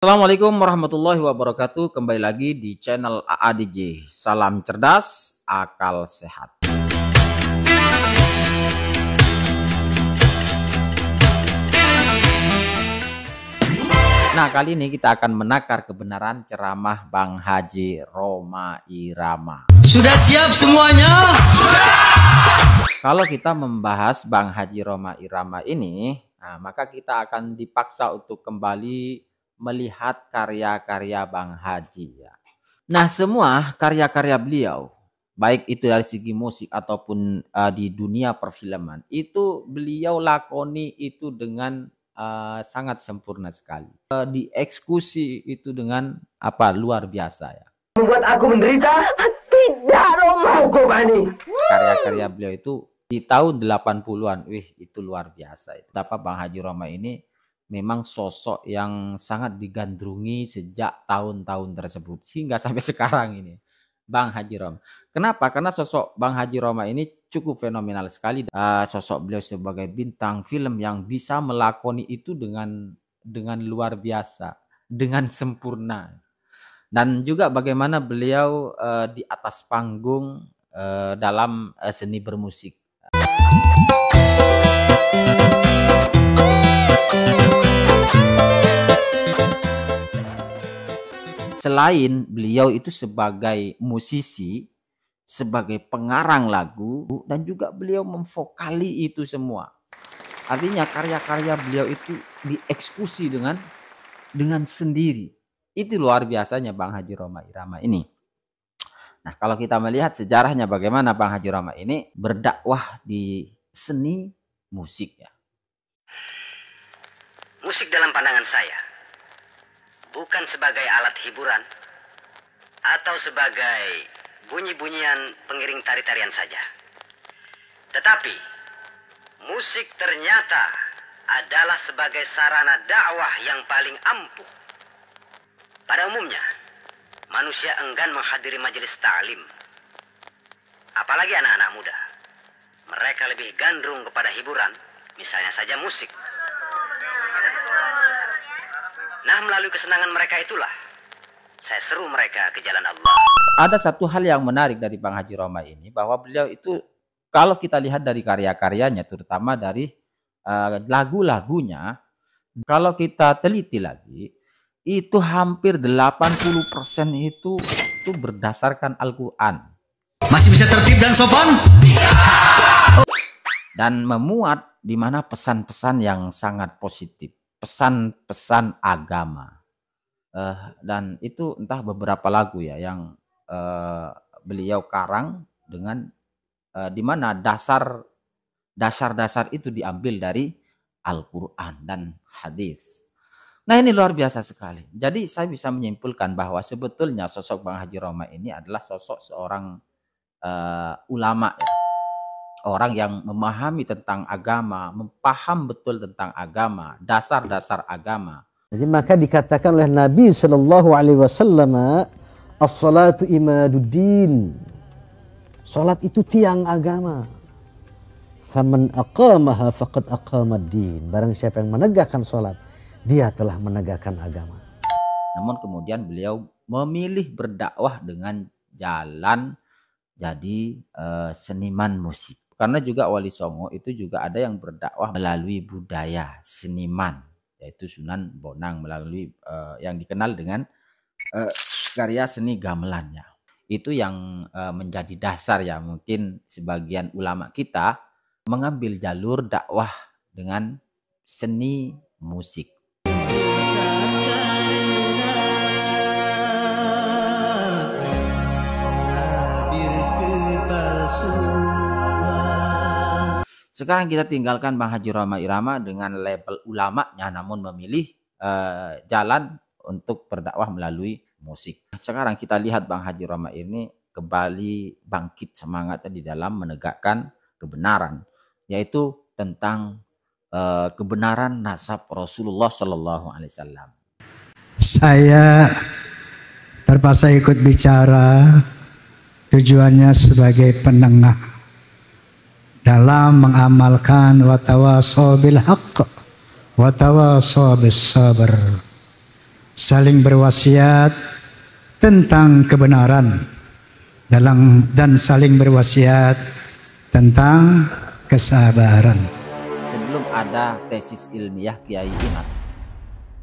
Assalamualaikum warahmatullahi wabarakatuh. Kembali lagi di channel AADJ. Salam cerdas, akal sehat. Nah, kali ini kita akan menakar kebenaran ceramah Bang Haji Rhoma Irama. Sudah siap semuanya? Kalau kita membahas Bang Haji Rhoma Irama ini, maka kita akan dipaksa untuk kembali melihat karya-karya Bang Haji ya. Nah, semua karya-karya beliau, baik itu dari segi musik ataupun di dunia perfilman, itu beliau lakoni itu dengan sangat sempurna sekali. Dieksekusi itu dengan luar biasa ya. Membuat aku menderita? Tidak, Roma. Karya-karya beliau itu di tahun 80-an, itu luar biasa. Betapa Bang Haji Rhoma ini memang sosok yang sangat digandrungi sejak tahun-tahun tersebut hingga sampai sekarang ini, Bang Haji Rhoma. Kenapa? Karena sosok Bang Haji Rhoma ini cukup fenomenal sekali. Sosok beliau sebagai bintang film yang bisa melakoni itu dengan luar biasa, dengan sempurna. Dan juga bagaimana beliau di atas panggung dalam seni bermusik. Selain beliau itu sebagai musisi, sebagai pengarang lagu, dan juga beliau memvokali itu semua. Artinya karya-karya beliau itu dieksekusi dengan sendiri. Itu luar biasanya Bang Haji Rhoma Irama ini. Nah, kalau kita melihat sejarahnya bagaimana Bang Haji Rhoma ini berdakwah di seni musik ya. Musik dalam pandangan saya bukan sebagai alat hiburan atau sebagai bunyi-bunyian pengiring tari-tarian saja. Tetapi musik ternyata adalah sebagai sarana dakwah yang paling ampuh. Pada umumnya manusia enggan menghadiri majelis ta'lim, apalagi anak-anak muda. Mereka lebih gandrung kepada hiburan, misalnya saja musik. Nah, melalui kesenangan mereka itulah saya seru mereka ke jalan Allah. Ada satu hal yang menarik dari Bang Haji Rhoma ini, bahwa beliau itu kalau kita lihat dari karya-karyanya, terutama dari lagu-lagunya, kalau kita teliti lagi, itu hampir 80% itu berdasarkan Al-Quran. Masih bisa tertib dan sopan? Bisa. Dan memuat di mana pesan-pesan yang sangat positif. Pesan-pesan agama, dan itu entah beberapa lagu ya yang beliau karang dengan di mana dasar-dasar itu diambil dari Al-Quran dan hadis. Nah, ini luar biasa sekali. Jadi saya bisa menyimpulkan bahwa sebetulnya sosok Bang Haji Rhoma ini adalah sosok seorang ulama ya. Orang yang memahami tentang agama, mempaham betul tentang agama, dasar-dasar agama. Jadi maka dikatakan oleh Nabi Shallallahu Alaihi Wasallam, as-salatu imaduddin. Salat itu tiang agama. Faman aqamaha faqad aqamad-din. Barang siapa yang menegakkan salat, dia telah menegakkan agama. Namun kemudian beliau memilih berdakwah dengan jalan jadi seniman musik. Karena juga Wali Songo itu juga ada yang berdakwah melalui budaya seniman, yaitu Sunan Bonang, melalui yang dikenal dengan karya seni gamelannya. Itu yang menjadi dasar ya, mungkin sebagian ulama kita mengambil jalur dakwah dengan seni musik. Sekarang kita tinggalkan Bang Haji Rhoma Irama dengan label ulamanya, namun memilih jalan untuk berdakwah melalui musik. Sekarang kita lihat Bang Haji Rhoma ini kembali bangkit semangatnya di dalam menegakkan kebenaran, yaitu tentang kebenaran nasab Rasulullah Sallallahu Alaihi Wasallam. Saya terpaksa ikut bicara, tujuannya sebagai penengah dalam mengamalkan wa tawassaw bil haqq wa tawassaw bis sabr. saling berwasiat tentang kebenaran dan saling berwasiat tentang kesabaran. Sebelum ada tesis ilmiah Kiai Imad,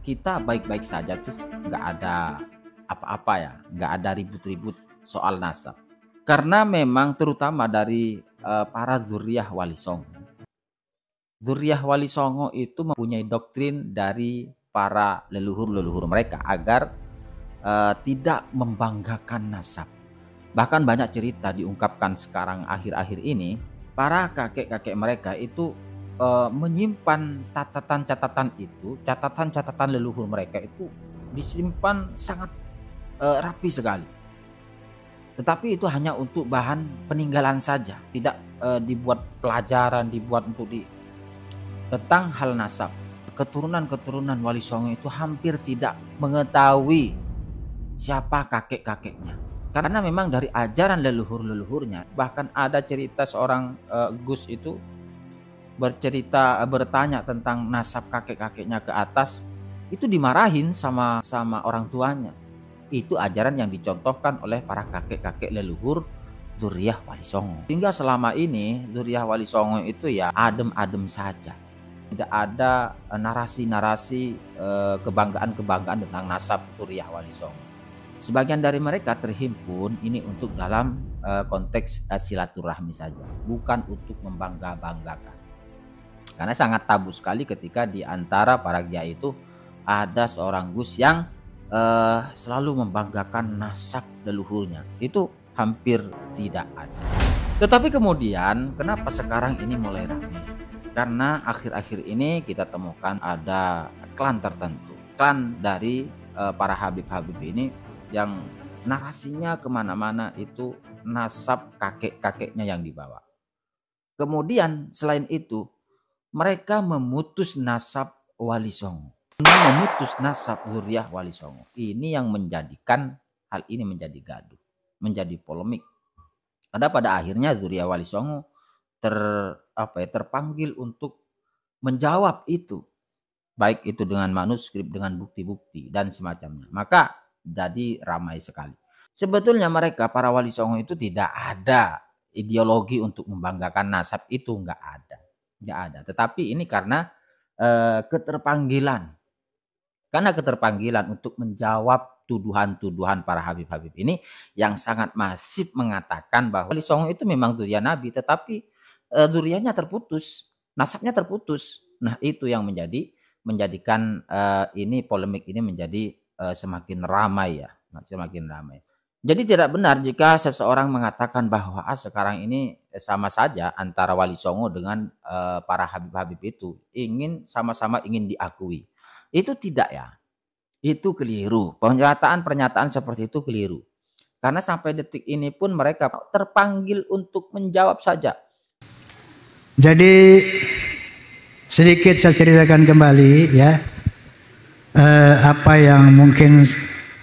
kita baik-baik saja tuh, nggak ada apa-apa ya, nggak ada ribut-ribut soal nasab. Karena memang terutama dari para zuriyah Wali Songo. Zuriyah Wali Songo itu mempunyai doktrin dari para leluhur-leluhur mereka agar tidak membanggakan nasab. Bahkan banyak cerita diungkapkan sekarang akhir-akhir ini, para kakek-kakek mereka itu menyimpan catatan leluhur mereka itu disimpan sangat rapi sekali. Tetapi itu hanya untuk bahan peninggalan saja, tidak dibuat pelajaran, dibuat untuk tentang hal nasab. Keturunan-keturunan Wali Songo itu hampir tidak mengetahui siapa kakek-kakeknya. Karena memang dari ajaran leluhur-leluhurnya, bahkan ada cerita seorang Gus itu bertanya tentang nasab kakek-kakeknya ke atas, itu dimarahin sama orang tuanya. Itu ajaran yang dicontohkan oleh para kakek-kakek leluhur zuriyah Wali Songo. Sehingga selama ini zuriyah Wali Songo itu ya adem-adem saja. Tidak ada narasi-narasi kebanggaan-kebanggaan tentang nasab zuriyah Wali Songo. Sebagian dari mereka terhimpun ini untuk dalam konteks silaturahmi saja, bukan untuk membangga-banggakan. Karena sangat tabu sekali ketika di antara para kiai itu ada seorang Gus yang selalu membanggakan nasab leluhurnya. Itu hampir tidak ada. Tetapi kemudian kenapa sekarang ini mulai ramai? Karena akhir-akhir ini kita temukan ada klan tertentu, klan dari para habib-habib ini yang narasinya kemana-mana itu nasab kakek-kakeknya yang dibawa. Kemudian selain itu mereka memutus nasab Wali Songo, memutus nasab zuriyah Wali Songo. Ini yang menjadikan hal ini menjadi gaduh, menjadi polemik. Ada pada akhirnya zuriyah Wali Songo terpanggil untuk menjawab itu, baik itu dengan manuskrip, dengan bukti-bukti dan semacamnya. Maka jadi ramai sekali. Sebetulnya mereka para Wali Songo itu tidak ada ideologi untuk membanggakan nasab, itu nggak ada. Tetapi ini karena keterpanggilan. Karena keterpanggilan untuk menjawab tuduhan-tuduhan para habib-habib ini yang sangat masif mengatakan bahwa Wali Songo itu memang zuriyah Nabi, tetapi zuriyahnya terputus, nasabnya terputus. Nah itu yang menjadikan ini polemik ini menjadi semakin ramai ya, semakin ramai. Jadi tidak benar jika seseorang mengatakan bahwa sekarang ini sama saja antara Wali Songo dengan para habib-habib itu sama-sama ingin diakui. Itu tidak ya. Itu keliru. Pernyataan seperti itu keliru. Karena sampai detik ini pun mereka terpanggil untuk menjawab saja. Jadi sedikit saya ceritakan kembali ya. Apa yang mungkin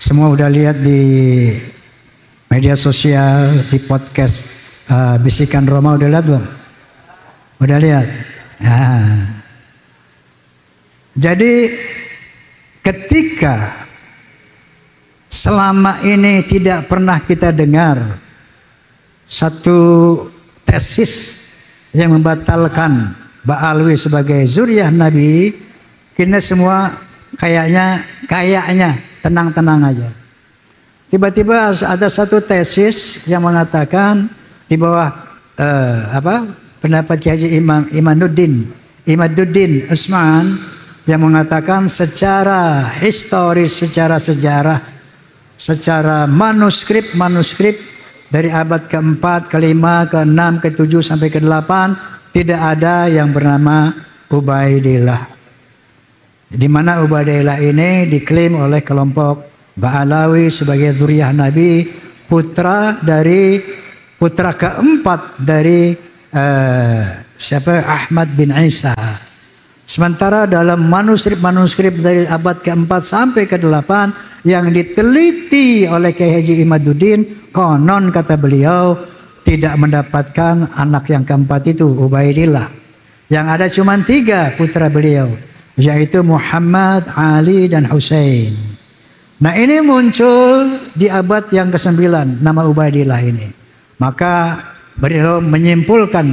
semua udah lihat di media sosial, di podcast Bisikan Roma, udah lihat belum? Udah lihat? Nah. Jadi ketika selama ini tidak pernah kita dengar satu tesis yang membatalkan Ba'alwi sebagai zuriyah Nabi, kita semua kayaknya tenang-tenang aja. Tiba-tiba ada satu tesis yang mengatakan di bawah pendapat Haji Imaduddin Usman yang mengatakan secara historis, secara sejarah, secara manuskrip dari abad ke-4, ke-5, ke-6, ke-7 sampai ke-8 tidak ada yang bernama Ubaidillah. Di mana Ubaidillah ini diklaim oleh kelompok Ba'alawi sebagai zuriyah Nabi, putra keempat dari Ahmad bin Isa. Sementara dalam manuskrip dari abad ke-4 sampai ke-8 yang diteliti oleh Kiai Haji Imaduddin, konon kata beliau tidak mendapatkan anak yang keempat itu, Ubaidillah. Yang ada cuma 3 putra beliau, yaitu Muhammad, Ali, dan Husain. Nah ini muncul di abad yang ke-9 nama Ubaidillah ini. Maka beliau menyimpulkan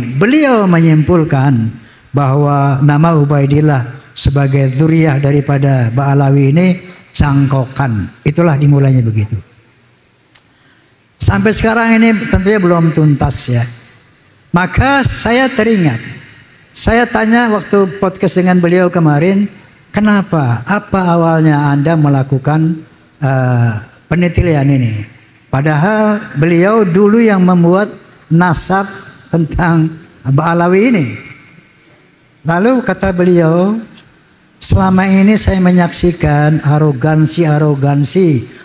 bahwa nama Ubaidillah sebagai dzurriyyah daripada Ba'alawi ini cangkokan. Itulah dimulainya begitu. Sampai sekarang ini tentunya belum tuntas ya. Maka saya teringat, saya tanya waktu podcast dengan beliau kemarin, kenapa? Apa awalnya Anda melakukan penelitian ini? Padahal beliau dulu yang membuat nasab tentang Ba'alawi ini. Lalu kata beliau, selama ini saya menyaksikan arogansi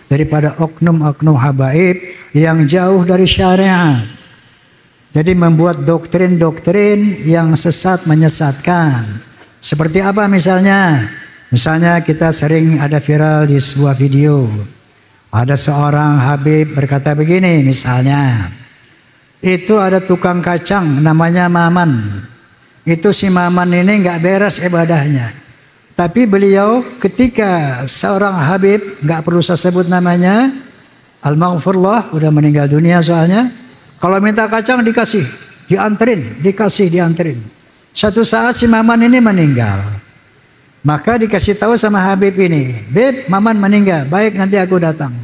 daripada oknum-oknum habaib yang jauh dari syariat. Jadi membuat doktrin-doktrin yang sesat menyesatkan. Seperti apa misalnya? Misalnya kita sering ada viral di sebuah video. Ada seorang habib berkata begini misalnya. Itu ada tukang kacang namanya Maman. Itu si Maman ini nggak beres ibadahnya. Tapi beliau ketika seorang habib, nggak perlu saya sebut namanya, al-maghfurullah, udah meninggal dunia soalnya. Kalau minta kacang dikasih, dianterin. Satu saat si Maman ini meninggal. Maka dikasih tahu sama Habib ini, Beb, Maman meninggal, baik nanti aku datang.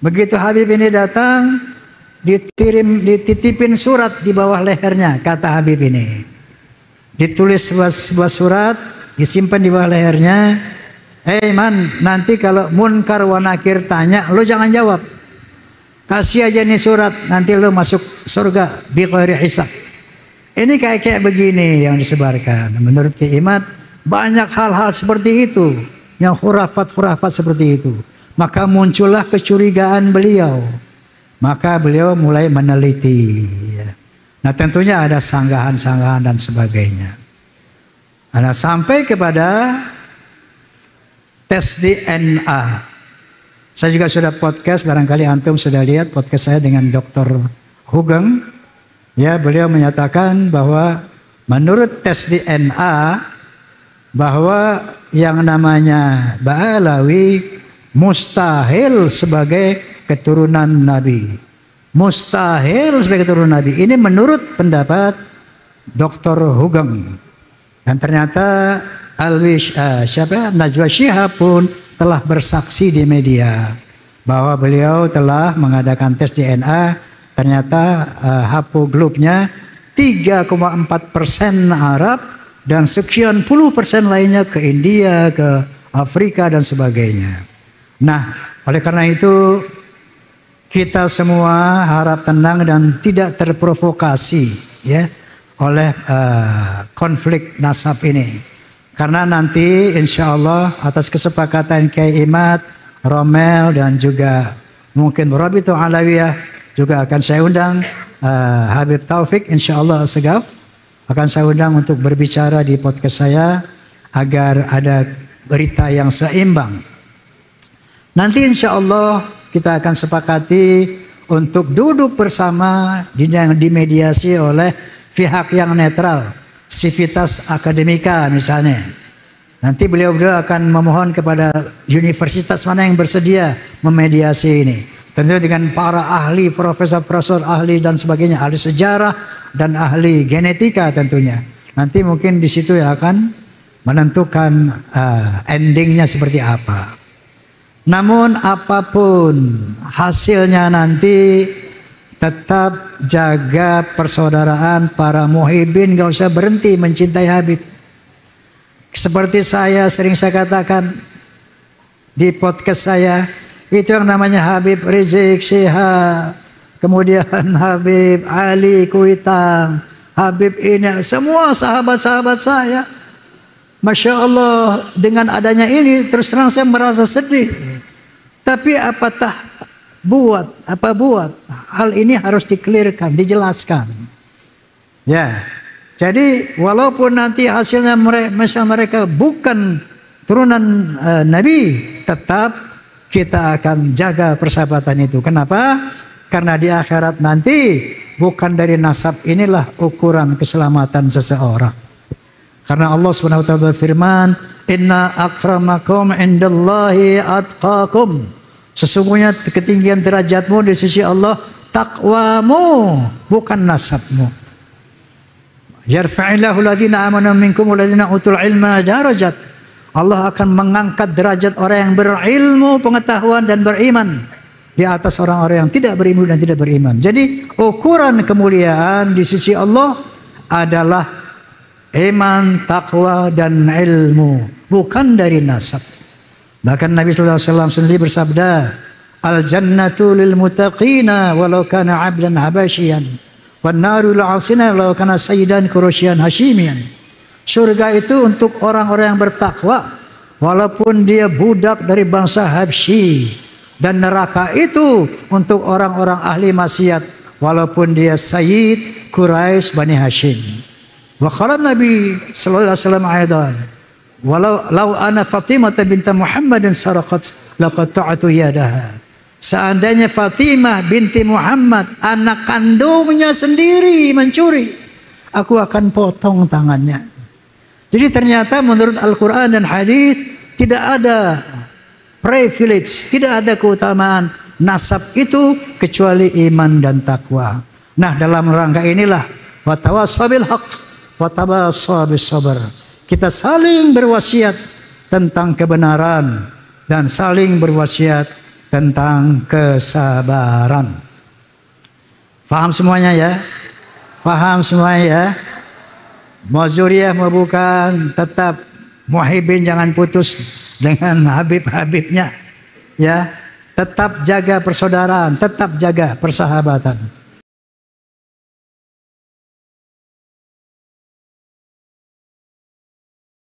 Begitu Habib ini datang, dititipin surat di bawah lehernya, kata Habib ini. Ditulis sebuah surat, disimpan di bawah lehernya. Man, nanti kalau Munkar wa Nakir tanya, lo jangan jawab. Kasih aja nih surat, nanti lo masuk surga bi ghairi hisab. Ini kayak begini yang disebarkan. Menurut Ki Imad, banyak hal-hal seperti itu, yang khurafat seperti itu. Maka muncullah kecurigaan beliau. Maka beliau mulai meneliti. Nah tentunya ada sanggahan-sanggahan dan sebagainya. Nah, sampai kepada tes DNA. Saya juga sudah podcast, barangkali antum sudah lihat podcast saya dengan Dr. Hugeng. Ya, beliau menyatakan bahwa menurut tes DNA bahwa yang namanya Ba'alawi mustahil sebagai keturunan Nabi. Mustahil sebagai keturunan Nabi. Ini menurut pendapat Dr. Hugeng. Dan ternyata Najwa Shihab pun telah bersaksi di media bahwa beliau telah mengadakan tes DNA. Ternyata haploglutnya 3,4% Arab dan sekian puluh persen lainnya ke India, ke Afrika dan sebagainya. Nah, oleh karena itu kita semua harap tenang dan tidak terprovokasi ya oleh konflik nasab ini. Karena nanti insya Allah atas kesepakatan Kiai Imad, Romel dan juga mungkin Rabitul Alawiyah juga akan saya undang Habib Taufik insya Allah Segaf akan saya undang untuk berbicara di podcast saya agar ada berita yang seimbang. Nanti insya Allah kita akan sepakati untuk duduk bersama yang dimediasi oleh pihak yang netral. Civitas Akademika misalnya. Nanti beliau akan memohon kepada universitas mana yang bersedia memediasi ini. Tentu dengan para ahli, profesor ahli dan sebagainya, ahli sejarah dan ahli genetika tentunya. Nanti mungkin di situ ya akan menentukan endingnya seperti apa. Namun apapun hasilnya nanti tetap jaga persaudaraan para muhibin, gak usah berhenti mencintai Habib. Seperti sering saya katakan di podcast saya, itu yang namanya Habib Rizik Syihab, kemudian Habib Ali Kuitang, Habib ini, semua sahabat-sahabat saya. Masya Allah, dengan adanya ini terus terang saya merasa sedih. Tapi apa buat? Hal ini harus dikelirkan, dijelaskan. Ya, jadi walaupun nanti hasilnya mereka bukan turunan Nabi, tetap kita akan jaga persahabatan itu. Kenapa? Karena di akhirat nanti bukan dari nasab inilah ukuran keselamatan seseorang. Karena Allah SWT berfirman, Inna akramakum indallahi atqakum. Sesungguhnya ketinggian derajatmu di sisi Allah takwamu, bukan nasabmu. Yarfa'illahu alladhina amanu minkum walladhina utul ilma darajat. Allah akan mengangkat derajat orang yang berilmu, pengetahuan dan beriman di atas orang-orang yang tidak berilmu dan tidak beriman. Jadi ukuran kemuliaan di sisi Allah adalah iman, takwa dan ilmu, bukan dari nasab. Bahkan Nabi sallallahu alaihi wasallam sendiri bersabda, "Al-jannatu lil muttaqina walau kana 'abdan habasyian, wan naru lil 'asina walau kana sayyidan quraisyan hasyimian." Surga itu untuk orang-orang yang bertakwa walaupun dia budak dari bangsa Habsyi, dan neraka itu untuk orang-orang ahli maksiat walaupun dia sayyid Quraisy Bani Hashim. Wa qala Nabi sallallahu alaihi wasallam aidan, walau law ana Fatimah binti Muhammadin saraqat laqad ta'atu yadaha. Seandainya Fatimah binti Muhammad, anak kandungnya sendiri mencuri, aku akan potong tangannya. Jadi ternyata menurut Al-Quran dan hadis tidak ada privilege, tidak ada keutamaan nasab itu kecuali iman dan takwa. Nah, dalam rangka inilah watawassaw bil haqq watawassaw bis sabr. Kita saling berwasiat tentang kebenaran dan saling berwasiat tentang kesabaran. Faham semuanya ya? Faham semuanya ya? Mau zuriyah mau bukan, tetap muhibbin jangan putus dengan habib-habibnya. Ya, tetap jaga persaudaraan, tetap jaga persahabatan.